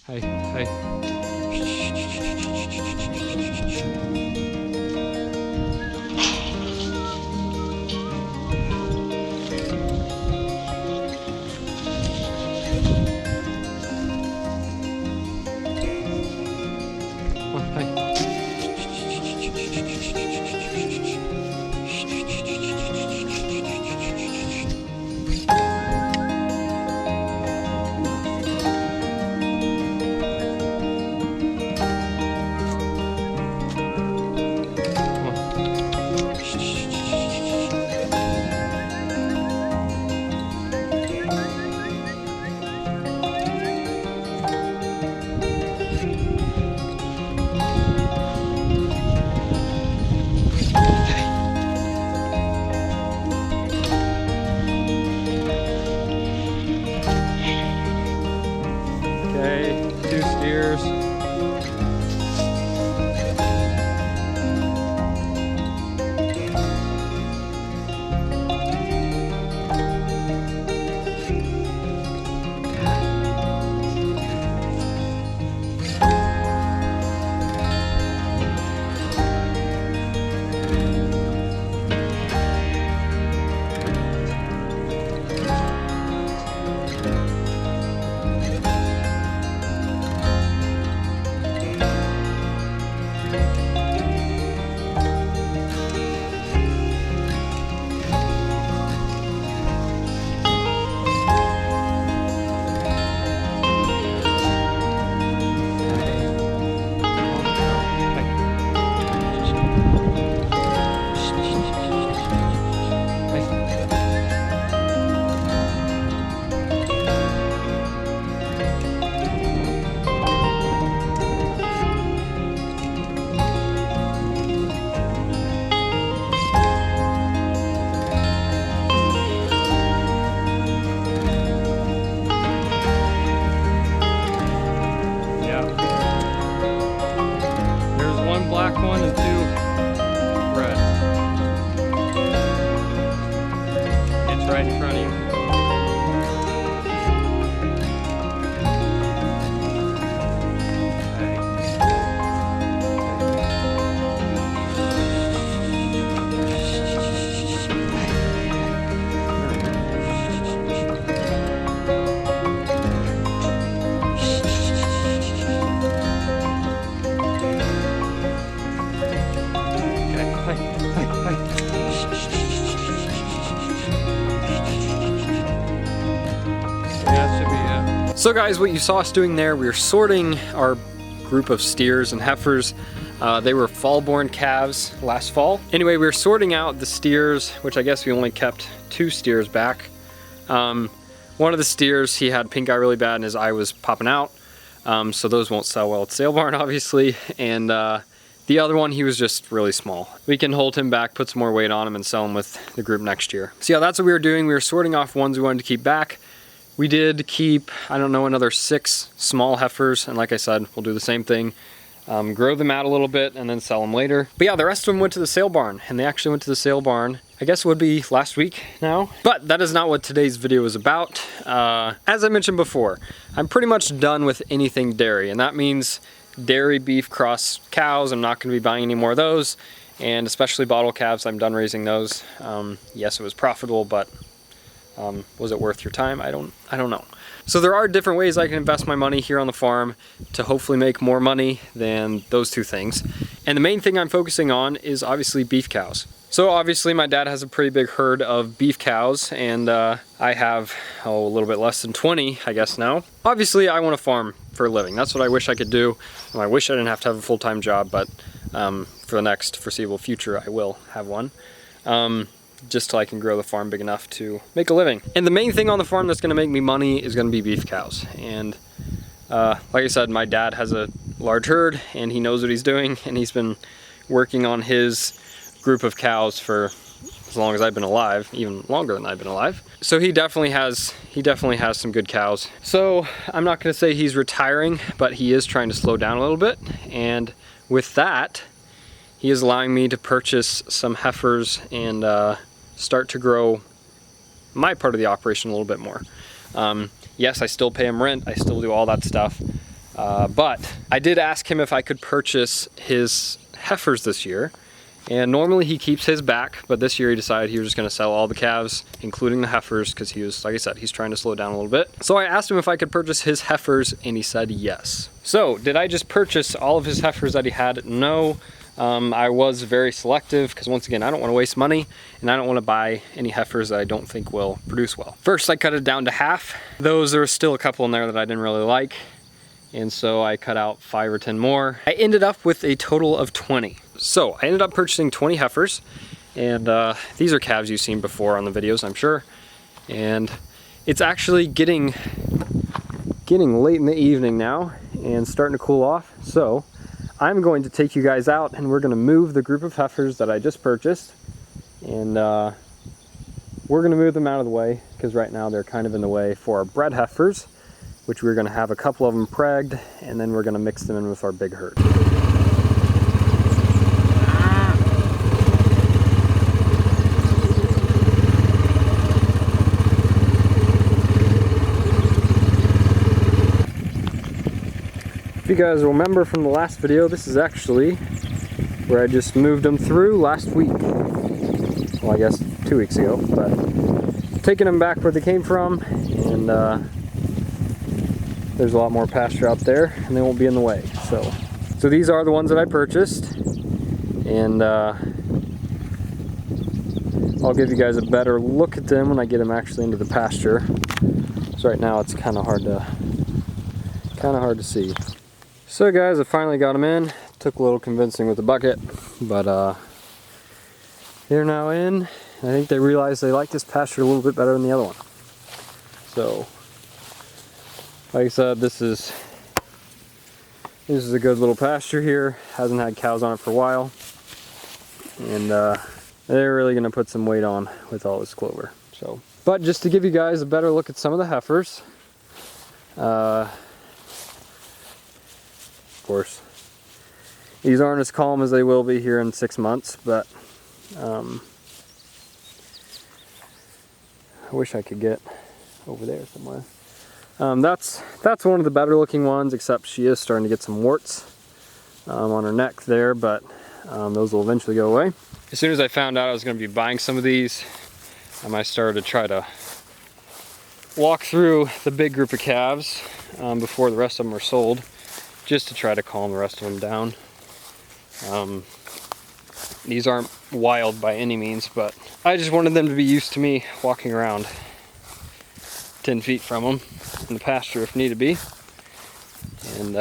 Hey, hey. Oh, hey. Okay, 2 steers. There's 1 black one and 2 red. It's right in front of you. So guys, what you saw us doing there, we were sorting our group of steers and heifers. They were fall-born calves last fall. Anyway, we were sorting out the steers, which I guess we only kept 2 steers back. One of the steers, he had pink eye really bad and his eye was popping out. So those won't sell well at Sale Barn, obviously. And the other one, he was just really small. We can hold him back, put some more weight on him, and sell him with the group next year. So yeah, that's what we were doing. We were sorting off ones we wanted to keep back. We did keep, I don't know, another 6 small heifers, and like I said, we'll do the same thing. Grow them out a little bit and then sell them later. But yeah, the rest of them went to the sale barn, and they actually went to the sale barn, I guess it would be last week now. But that is not what today's video is about. As I mentioned before, I'm pretty much done with anything dairy, and that means dairy, beef, cross cows. I'm not gonna be buying any more of those, and especially bottle calves, I'm done raising those. Yes, it was profitable, but was it worth your time? I don't know. So there are different ways I can invest my money here on the farm to hopefully make more money than those 2 things. And the main thing I'm focusing on is obviously beef cows. So obviously my dad has a pretty big herd of beef cows, and I have a little bit less than 20, I guess now. Obviously I want to farm for a living. That's what I wish I could do. I wish I didn't have to have a full-time job, but for the next foreseeable future I will have one. Just till I can grow the farm big enough to make a living. And the main thing on the farm that's gonna make me money is gonna be beef cows. And like I said, my dad has a large herd and he knows what he's doing, and he's been working on his group of cows for as long as I've been alive, even longer than I've been alive. So he definitely has some good cows. So I'm not gonna say he's retiring, but he is trying to slow down a little bit. And with that, he is allowing me to purchase some heifers and start to grow my part of the operation a little bit more. Yes, I still pay him rent, I still do all that stuff, But I did ask him if I could purchase his heifers this year. And normally he keeps his back, but this year he decided he was just gonna sell all the calves, including the heifers, because he was, like I said, he's trying to slow down a little bit. So I asked him if I could purchase his heifers, and he said yes. So did I just purchase all of his heifers that he had? No. I was very selective because, once again, I don't want to waste money and I don't want to buy any heifers that I don't think will produce well. First, I cut it down to half. There were still a couple in there that I didn't really like, and so I cut out 5 or 10 more. I ended up with a total of 20. So I ended up purchasing 20 heifers, and these are calves you've seen before on the videos, I'm sure. And it's actually getting late in the evening now and starting to cool off. So I'm going to take you guys out and we're going to move the group of heifers that I just purchased, and we're going to move them out of the way because right now they're kind of in the way for our bred heifers, which we're going to have a couple of them pregged, and then we're going to mix them in with our big herd. If you guys remember from the last video, this is actually where I just moved them through last week. Well, I guess 2 weeks ago, but taking them back where they came from, and there's a lot more pasture out there and they won't be in the way. So these are the ones that I purchased, and I'll give you guys a better look at them when I get them actually into the pasture. So right now it's kind of hard to see. So guys, I finally got them in. Took a little convincing with the bucket, but they're now in. I think they realized they like this pasture a little bit better than the other one. So, like I said, this is a good little pasture here. Hasn't had cows on it for a while, and they're really going to put some weight on with all this clover. So, but just to give you guys a better look at some of the heifers. Of course, these aren't as calm as they will be here in 6 months, but I wish I could get over there somewhere. That's one of the better looking ones, except she is starting to get some warts on her neck there, but those will eventually go away. As soon as I found out I was going to be buying some of these, I started to try to walk through the big group of calves before the rest of them were sold, just to try to calm the rest of them down. These aren't wild by any means, but I just wanted them to be used to me walking around 10 feet from them in the pasture if needed be. And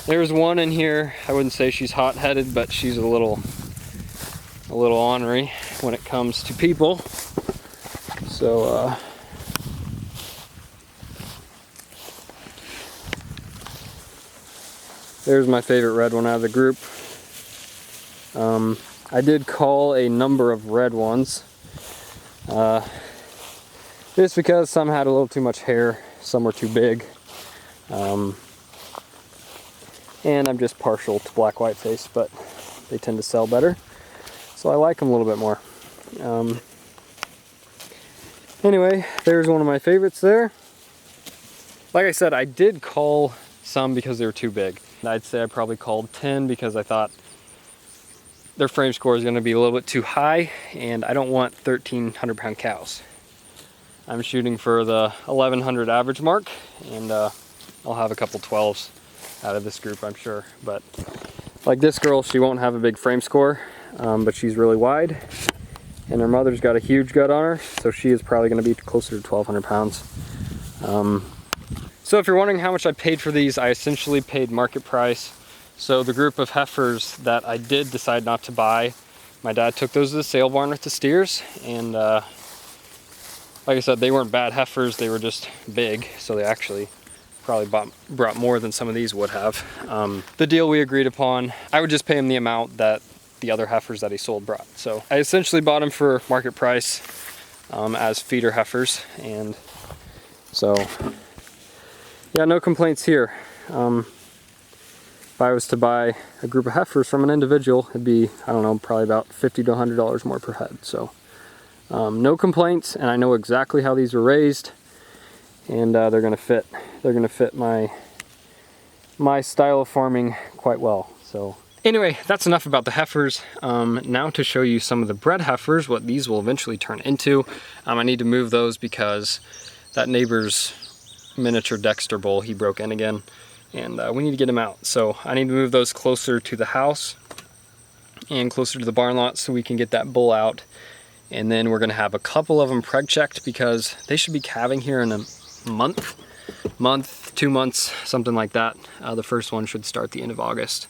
there's one in here. I wouldn't say she's hot-headed, but she's a little ornery when it comes to people. So there's my favorite red one out of the group. I did call a number of red ones, just because some had a little too much hair, some were too big, and I'm just partial to black white face, but they tend to sell better, so I like them a little bit more. Anyway, there's one of my favorites there. Like I said, I did call some because they were too big. I'd say I probably called 10 because I thought their frame score is going to be a little bit too high, and I don't want 1,300 pound cows. I'm shooting for the 1,100 average mark, and I'll have a couple 12s out of this group, I'm sure. But like this girl, she won't have a big frame score, but she's really wide, and her mother's got a huge gut on her, so she is probably going to be closer to 1,200 pounds. So if you're wondering how much I paid for these, I essentially paid market price. So the group of heifers that I did decide not to buy, my dad took those to the sale barn with the steers, and like I said, they weren't bad heifers, they were just big, so they actually probably brought more than some of these would have. The deal we agreed upon, I would just pay him the amount that the other heifers that he sold brought. So I essentially bought them for market price as feeder heifers, and so yeah, no complaints here. If I was to buy a group of heifers from an individual, it'd be, I don't know, probably about $50 to $100 more per head. So no complaints, and I know exactly how these were raised, and they're gonna fit my my style of farming quite well. So anyway, that's enough about the heifers. Now to show you some of the bred heifers, what these will eventually turn into. I need to move those because that neighbor's miniature Dexter bull, he broke in again, and we need to get him out. So I need to move those closer to the house and closer to the barn lot so we can get that bull out. And then we're gonna have a couple of them preg checked because they should be calving here in a month, 2 months, something like that. The first one should start the end of August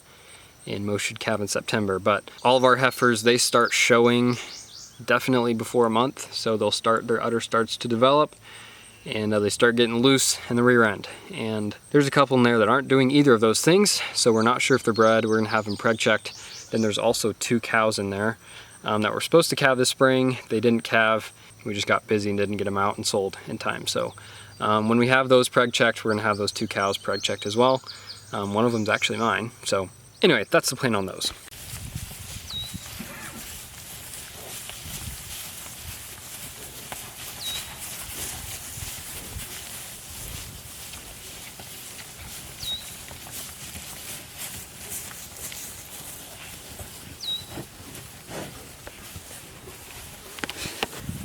and most should calve in September. But all of our heifers, they start showing definitely before a month. So they'll start, their udder starts to develop and they start getting loose in the rear end. And there's a couple in there that aren't doing either of those things. So we're not sure if they're bred. We're gonna have them preg checked. Then there's also 2 cows in there that were supposed to calve this spring. They didn't calve. We just got busy and didn't get them out and sold in time. So when we have those preg checked, we're gonna have those 2 cows preg checked as well. One of them's actually mine. So anyway, that's the plan on those.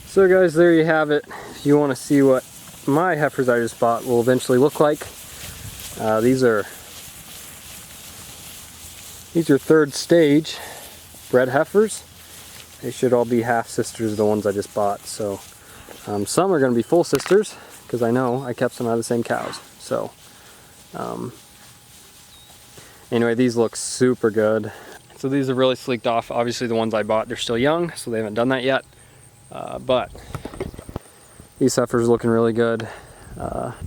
So guys, there you have it. If you want to see what my heifers I just bought will eventually look like, these are 3rd stage bred heifers. They should all be half sisters of the ones I just bought. So some are going to be full sisters because I know I kept some out of the same cows. So anyway, these look super good. So these are really sleeked off. Obviously the ones I bought, they're still young, so they haven't done that yet. But these heifers are looking really good.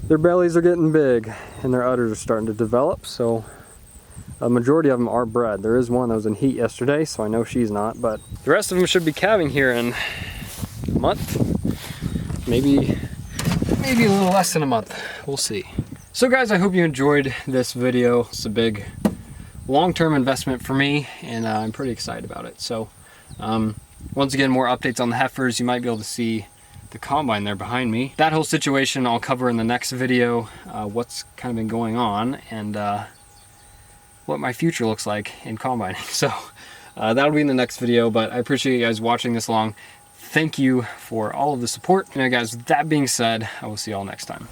Their bellies are getting big and their udders are starting to develop, so a majority of them are bred. There is one that was in heat yesterday, so I know she's not, but the rest of them should be calving here in a month, maybe a little less than a month. We'll see. So guys, I hope you enjoyed this video. It's a big long-term investment for me, and I'm pretty excited about it. So once again, more updates on the heifers. You might be able to see the combine there behind me. That whole situation I'll cover in the next video, what's kind of been going on and what my future looks like in combining. So that'll be in the next video, but I appreciate you guys watching this long. Thank you for all of the support. Anyway guys, with that being said, I will see you all next time.